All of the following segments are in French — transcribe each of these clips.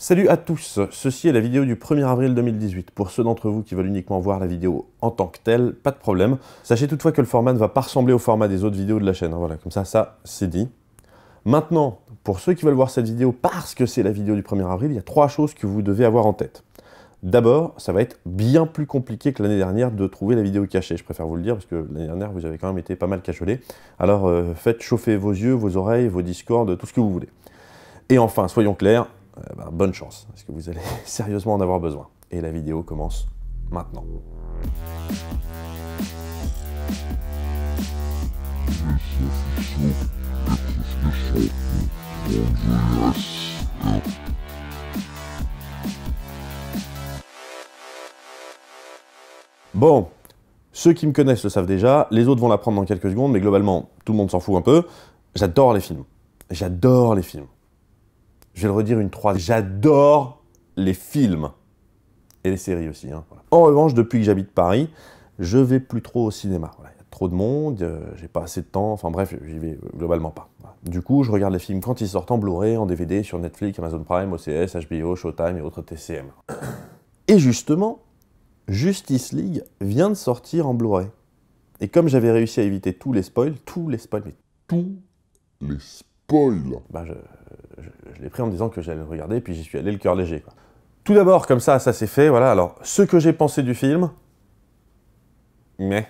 Salut à tous, ceci est la vidéo du 1er avril 2018. Pour ceux d'entre vous qui veulent uniquement voir la vidéo en tant que telle, pas de problème. Sachez toutefois que le format ne va pas ressembler au format des autres vidéos de la chaîne. Voilà, comme ça c'est dit. Maintenant, pour ceux qui veulent voir cette vidéo parce que c'est la vidéo du 1er avril, il y a 3 choses que vous devez avoir en tête. D'abord, ça va être bien plus compliqué que l'année dernière de trouver la vidéo cachée, je préfère vous le dire, parce que l'année dernière, vous avez quand même été pas mal cacholés. Alors, faites chauffer vos yeux, vos oreilles, vos Discord, tout ce que vous voulez. Et enfin, soyons clairs, bonne chance, parce que vous allez sérieusement en avoir besoin. Et la vidéo commence maintenant. Bon, ceux qui me connaissent le savent déjà, les autres vont l'apprendre dans quelques secondes, mais globalement, tout le monde s'en fout un peu. J'adore les films. J'adore les films. Je vais le redire une troisième. J'adore les films. Et les séries aussi. Hein, voilà. En revanche, depuis que j'habite Paris, je vais plus trop au cinéma. Voilà, il y a trop de monde, j'ai pas assez de temps, enfin bref, j'y vais globalement pas. Voilà. Du coup, je regarde les films quand ils sortent en Blu-ray, en DVD, sur Netflix, Amazon Prime, OCS, HBO, Showtime et autres TCM. Et justement, Justice League vient de sortir en Blu-ray. Et comme j'avais réussi à éviter tous les spoils, bah je l'ai pris en me disant que j'allais le regarder, puis j'y suis allé le cœur léger, quoi. Tout d'abord, comme ça s'est fait, voilà. Alors, ce que j'ai pensé du film, mais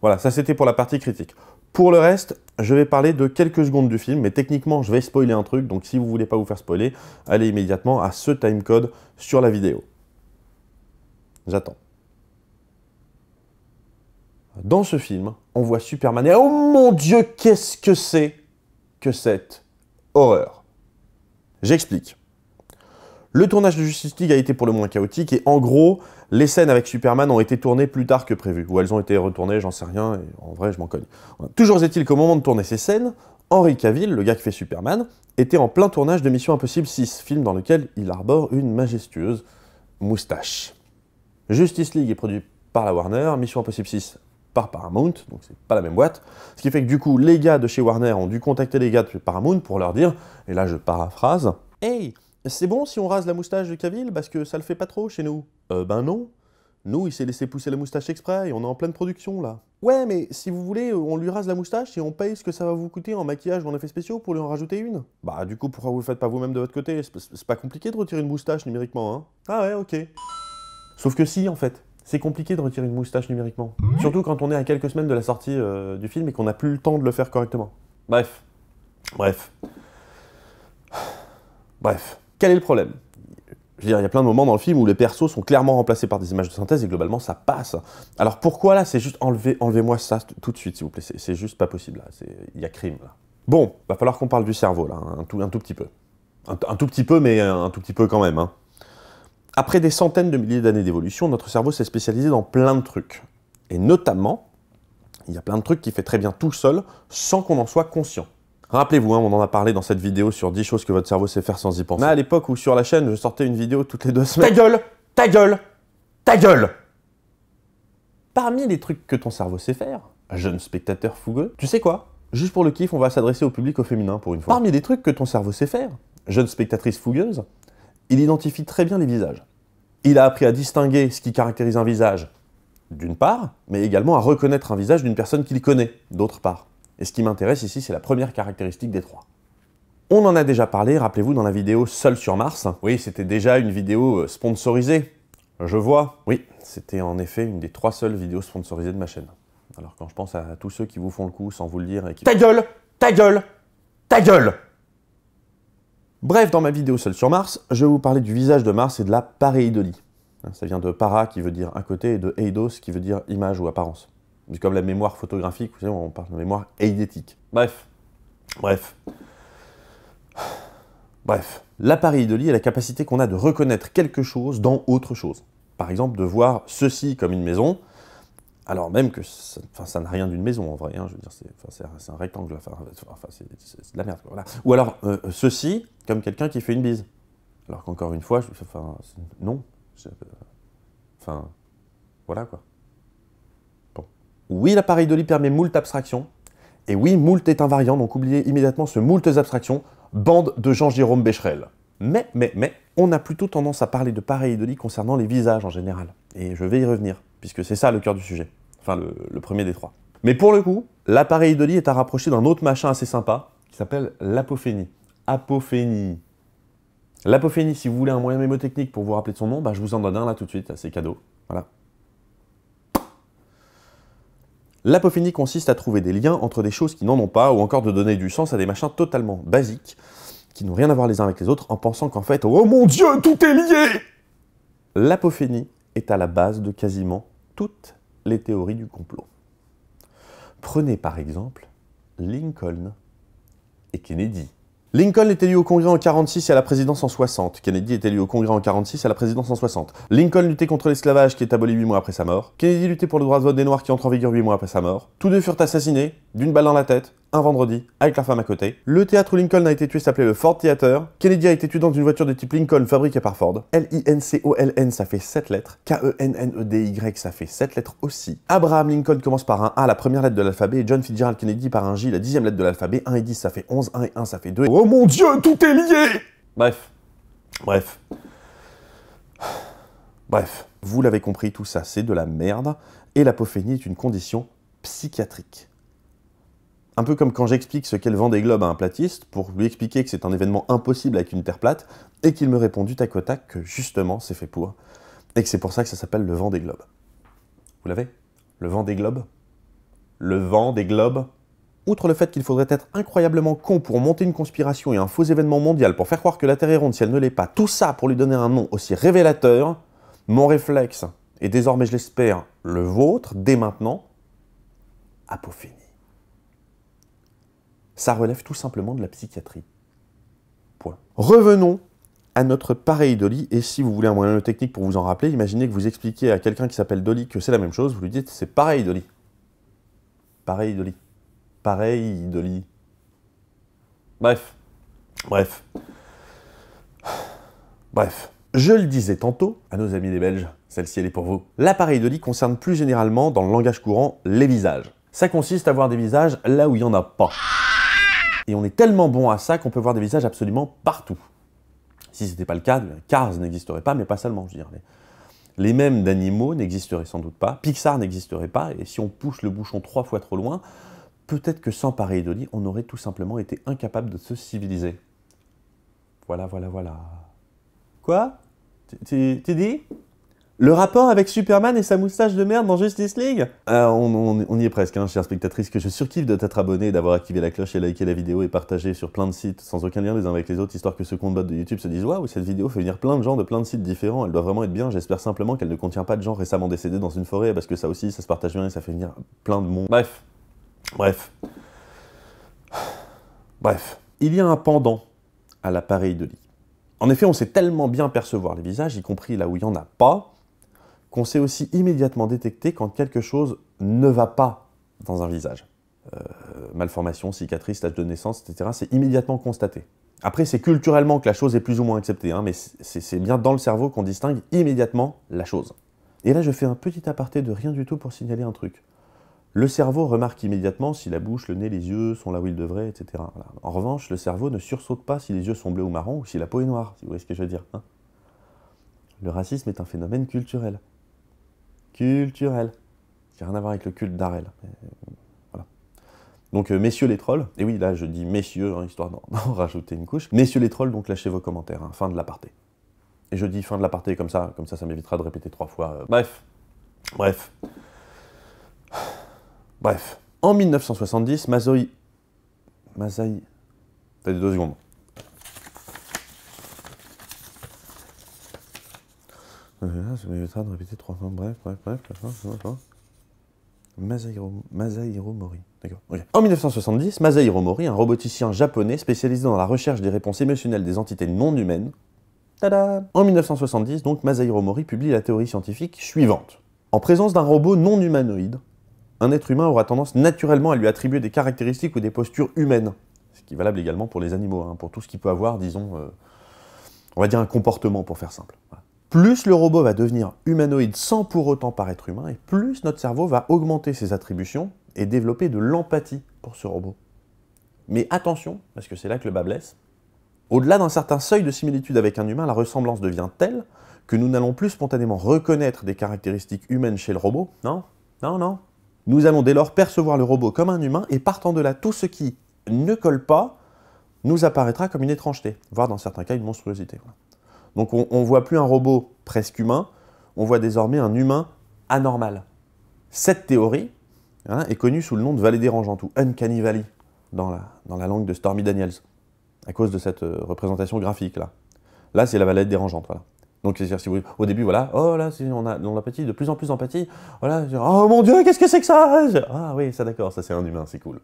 voilà, ça c'était pour la partie critique. Pour le reste, je vais parler de quelques secondes du film, mais techniquement, je vais spoiler un truc, donc si vous voulez pas vous faire spoiler, allez immédiatement à ce timecode sur la vidéo. J'attends. Dans ce film, on voit Superman et oh mon Dieu, qu'est-ce que c'est que cette horreur? J'explique. Le tournage de Justice League a été pour le moins chaotique et en gros, les scènes avec Superman ont été tournées plus tard que prévu. Ou elles ont été retournées, j'en sais rien, et en vrai, je m'en cogne. Voilà. Toujours est-il qu'au moment de tourner ces scènes, Henry Cavill, le gars qui fait Superman, était en plein tournage de Mission Impossible 6, film dans lequel il arbore une majestueuse moustache. Justice League est produit par la Warner, Mission Impossible 6 par Paramount, donc c'est pas la même boîte. Ce qui fait que du coup, les gars de chez Warner ont dû contacter les gars de Paramount pour leur dire, et là je paraphrase, « Hey, c'est bon si on rase la moustache de Cavill parce que ça le fait pas trop chez nous ?» Ben non. Nous, il s'est laissé pousser la moustache exprès et on est en pleine production là. Ouais, mais si vous voulez, on lui rase la moustache et on paye ce que ça va vous coûter en maquillage ou en effets spéciaux pour lui en rajouter une. Bah du coup, pourquoi vous le faites pas vous-même de votre côté? C'est pas compliqué de retirer une moustache numériquement, hein? Ah ouais, ok. Sauf que si, en fait. C'est compliqué de retirer une moustache numériquement. Surtout quand on est à quelques semaines de la sortie du film et qu'on n'a plus le temps de le faire correctement. Bref. Quel est le problème? Je veux dire, il y a plein de moments dans le film où les persos sont clairement remplacés par des images de synthèse et globalement ça passe. Alors pourquoi là? C'est juste enlevez-moi ça tout de suite s'il vous plaît. C'est juste pas possible là. Il y a crime là. Bon, va falloir qu'on parle du cerveau là, un tout petit peu. Un tout petit peu, mais un tout petit peu quand même, hein. Après des centaines de milliers d'années d'évolution, notre cerveau s'est spécialisé dans plein de trucs. Et notamment, il y a plein de trucs qu'il fait très bien tout seul, sans qu'on en soit conscient. Rappelez-vous, hein, on en a parlé dans cette vidéo sur 10 choses que votre cerveau sait faire sans y penser. Mais à l'époque où sur la chaîne, je sortais une vidéo toutes les 2 semaines... Ta gueule! Ta gueule! Ta gueule! Parmi les trucs que ton cerveau sait faire, jeune spectateur fougueux, tu sais quoi? Juste pour le kiff, on va s'adresser au public au féminin pour une fois. Parmi les trucs que ton cerveau sait faire, jeune spectatrice fougueuse, il identifie très bien les visages. Il a appris à distinguer ce qui caractérise un visage, d'une part, mais également à reconnaître un visage d'une personne qu'il connaît, d'autre part. Et ce qui m'intéresse ici, c'est la première caractéristique des 3. On en a déjà parlé, rappelez-vous, dans la vidéo Seul sur Mars. Oui, c'était déjà une vidéo sponsorisée. Je vois. Oui, c'était en effet une des 3 seules vidéos sponsorisées de ma chaîne. Alors quand je pense à tous ceux qui vous font le coup sans vous le dire et qui... Ta gueule! Ta gueule! Ta gueule! Bref, dans ma vidéo Seul sur Mars, je vais vous parler du visage de Mars et de la pareidolie. Ça vient de para qui veut dire un côté et de eidos qui veut dire image ou apparence. C'est comme la mémoire photographique, vous savez, on parle de mémoire eidétique. Bref. La pareidolie est la capacité qu'on a de reconnaître quelque chose dans autre chose. Par exemple, de voir ceci comme une maison, alors même que ça n'a rien d'une maison en vrai, hein, je veux dire, c'est un rectangle, c'est de la merde, quoi, voilà. Ou alors ceci comme quelqu'un qui fait une bise. Alors qu'encore une fois, non. Voilà quoi. Bon. Oui, la pareidolie permet moult abstractions, et oui, moult est invariant, donc oubliez immédiatement ce moultes abstractions, bande de Jean-Jérôme Becherel. Mais, on a plutôt tendance à parler de pareidolie concernant les visages en général. Et je vais y revenir, puisque c'est ça le cœur du sujet. Enfin, le premier des trois. Mais pour le coup, la pareidolie est à rapprocher d'un autre machin assez sympa, qui s'appelle l'apophénie. Apophénie. L'apophénie, si vous voulez un moyen mémotechnique pour vous rappeler de son nom, bah, je vous en donne un là tout de suite, c'est cadeau. Voilà. L'apophénie consiste à trouver des liens entre des choses qui n'en ont pas, ou encore de donner du sens à des machins totalement basiques, qui n'ont rien à voir les uns avec les autres, en pensant qu'en fait, oh mon Dieu, tout est lié! L'apophénie est à la base de quasiment toutes les théories du complot. Prenez par exemple Lincoln et Kennedy. Lincoln est élu au Congrès en 46 et à la présidence en 60. Kennedy est élu au Congrès en 46 et à la présidence en 60. Lincoln luttait contre l'esclavage qui est aboli 8 mois après sa mort. Kennedy luttait pour le droit de vote des Noirs qui entre en vigueur 8 mois après sa mort. Tous deux furent assassinés, d'une balle dans la tête, un vendredi, avec leur femme à côté. Le théâtre où Lincoln a été tué s'appelait le Ford Theater. Kennedy a été tué dans une voiture de type Lincoln fabriquée par Ford. L-I-N-C-O-L-N, ça fait 7 lettres. K-E-N-N-E-D-Y, ça fait 7 lettres aussi. Abraham Lincoln commence par un A, la première lettre de l'alphabet, et John Fitzgerald Kennedy par un J, la 10e lettre de l'alphabet. 1 et 10, ça fait 11, 1 et 1, ça fait 2. Oh mon Dieu, tout est lié! Bref. Vous l'avez compris, tout ça, c'est de la merde, et l'apophénie est une condition psychiatrique. Un peu comme quand j'explique ce qu'est le Vendée Globe à un platiste, pour lui expliquer que c'est un événement impossible avec une terre plate, et qu'il me répond du tac au tac que justement c'est fait pour, et que c'est pour ça que ça s'appelle le Vendée Globe. Vous l'avez? Le Vendée Globe? Le Vendée Globe? Outre le fait qu'il faudrait être incroyablement con pour monter une conspiration et un faux événement mondial pour faire croire que la Terre est ronde si elle ne l'est pas, tout ça pour lui donner un nom aussi révélateur, mon réflexe, et désormais je l'espère, le vôtre, dès maintenant, apophénie. Ça relève tout simplement de la psychiatrie. Point. Revenons à notre pareidolie, et si vous voulez un moyen technique pour vous en rappeler, imaginez que vous expliquiez à quelqu'un qui s'appelle Dolly que c'est la même chose, vous lui dites c'est pareil Dolly. Pareil Dolly. Pareil Dolly. Bref. Je le disais tantôt à nos amis les Belges, celle-ci elle est pour vous. La pareidolie concerne plus généralement, dans le langage courant, les visages. Ça consiste à voir des visages là où il n'y en a pas. Et on est tellement bon à ça qu'on peut voir des visages absolument partout. Si ce n'était pas le cas, Cars n'existerait pas, mais pas seulement, je veux dire. Les mêmes d'animaux n'existeraient sans doute pas, Pixar n'existerait pas, et si on pousse le bouchon 3 fois trop loin, peut-être que sans pareidolie, on aurait tout simplement été incapable de se civiliser. Voilà. Quoi? Tu dis? Le rapport avec Superman et sa moustache de merde dans Justice League? On y est presque, hein, chère spectatrice, que je surkiffe de t'être abonné, d'avoir activé la cloche et liké la vidéo et partagé sur plein de sites sans aucun lien les uns avec les autres, histoire que ceux comptes bots de YouTube se disent « Waouh, cette vidéo fait venir plein de gens de plein de sites différents, elle doit vraiment être bien, j'espère simplement qu'elle ne contient pas de gens récemment décédés dans une forêt, parce que ça aussi, ça se partage bien et ça fait venir plein de monde. » Bref. Il y a un pendant à la pareidolie. En effet, on sait tellement bien percevoir les visages, y compris là où il n'y en a pas, qu'on sait aussi immédiatement détecter quand quelque chose ne va pas dans un visage. Malformation, cicatrice, tâche de naissance, etc. C'est immédiatement constaté. Après, c'est culturellement que la chose est plus ou moins acceptée, hein, mais c'est bien dans le cerveau qu'on distingue immédiatement la chose. Et là, je fais un petit aparté de rien du tout pour signaler un truc. Le cerveau remarque immédiatement si la bouche, le nez, les yeux sont là où ils devraient, etc. Voilà. En revanche, le cerveau ne sursaute pas si les yeux sont bleus ou marrons ou si la peau est noire, si vous voyez ce que je veux dire. Hein. Le racisme est un phénomène culturel. Culturel. Qui n'a rien à voir avec le culte d'Arel. Voilà. Donc, messieurs les trolls, et oui, là je dis messieurs, hein, histoire d'en rajouter une couche. Messieurs les trolls, donc lâchez vos commentaires, hein, fin de l'aparté. Et je dis fin de l'aparté comme ça m'évitera de répéter 3 fois. Bref. En 1970, Masaï... T'as 2 secondes. Ça m'évitera de répéter 3 fois. Bref. Masahiro Mori. D'accord. Okay. En 1970, Masahiro Mori, un roboticien japonais spécialisé dans la recherche des réponses émotionnelles des entités non humaines. Tada! En 1970, donc, Masahiro Mori publie la théorie scientifique suivante. En présence d'un robot non humanoïde, un être humain aura tendance naturellement à lui attribuer des caractéristiques ou des postures humaines. Ce qui est valable également pour les animaux, hein, pour tout ce qui peut avoir, disons, on va dire un comportement pour faire simple. Voilà. Plus le robot va devenir humanoïde sans pour autant paraître humain, et plus notre cerveau va augmenter ses attributions et développer de l'empathie pour ce robot. Mais attention, parce que c'est là que le bas blesse, Au-delà d'un certain seuil de similitude avec un humain, la ressemblance devient telle que nous n'allons plus spontanément reconnaître des caractéristiques humaines chez le robot. Non, non, non. Nous allons dès lors percevoir le robot comme un humain, et partant de là, tout ce qui ne colle pas nous apparaîtra comme une étrangeté, voire dans certains cas une monstruosité. Voilà. Donc on ne voit plus un robot presque humain, on voit désormais un humain anormal. Cette théorie est connue sous le nom de vallée dérangeante, ou Uncanny Valley, dans la langue de Stormy Daniels, à cause de cette représentation graphique là. Là, c'est la vallée dérangeante, voilà. Donc, c'est-à-dire, si vous, au début, voilà, oh là, on a l'empathie, de plus en plus d'empathie, voilà, oh mon Dieu, qu'est-ce que c'est que ça? Ah oui, ça d'accord, ça c'est un humain, c'est cool.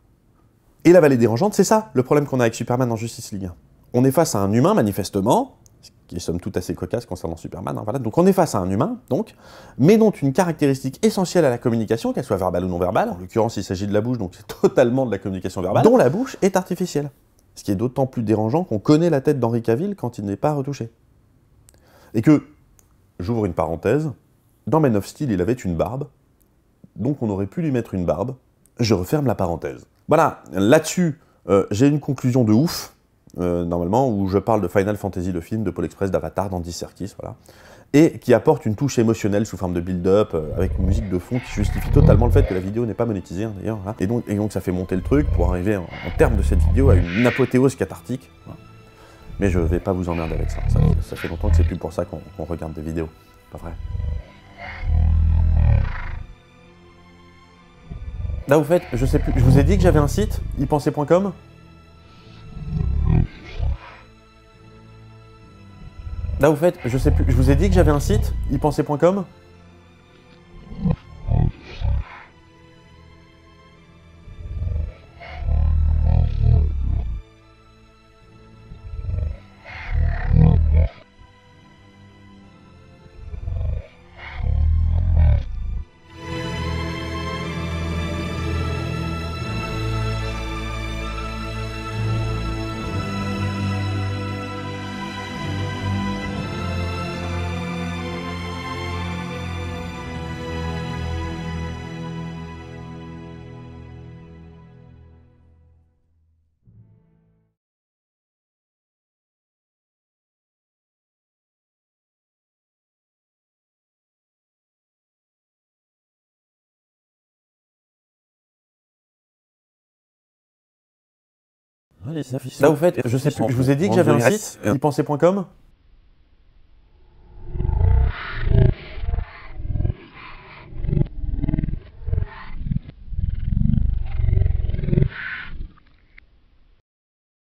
Et la vallée dérangeante, c'est ça, le problème qu'on a avec Superman dans Justice League. On est face à un humain, manifestement, ce qui est somme toute assez cocasse concernant Superman, voilà. Donc on est face à un humain, donc, mais dont une caractéristique essentielle à la communication, qu'elle soit verbale ou non verbale, en l'occurrence il s'agit de la bouche, donc c'est totalement de la communication verbale, dont la bouche est artificielle. Ce qui est d'autant plus dérangeant qu'on connaît la tête d'Henry Cavill quand il n'est pas retouché. Et que, j'ouvre une parenthèse, dans Man of Steel, il avait une barbe, donc on aurait pu lui mettre une barbe, je referme la parenthèse. Voilà, là-dessus, j'ai une conclusion de ouf, normalement, où je parle de Final Fantasy, le film, de Paul Express, d'Avatar, d'Andy Serkis, voilà, et qui apporte une touche émotionnelle sous forme de build-up, avec une musique de fond qui justifie totalement le fait que la vidéo n'est pas monétisée, hein, d'ailleurs, voilà. Et donc ça fait monter le truc pour arriver, en termes de cette vidéo, à une apothéose cathartique. Voilà. Mais je vais pas vous emmerder avec ça. Ça fait longtemps que c'est plus pour ça qu'on regarde des vidéos. Pas vrai. Là, vous faites, je sais plus, je vous ai dit que j'avais un site, ypenser.com. Là, vous faites, je sais plus, je vous ai dit que j'avais un site, ypenser.com. Là, vous faites, je sais plus, je vous ai dit que j'avais un site, ypenser.com.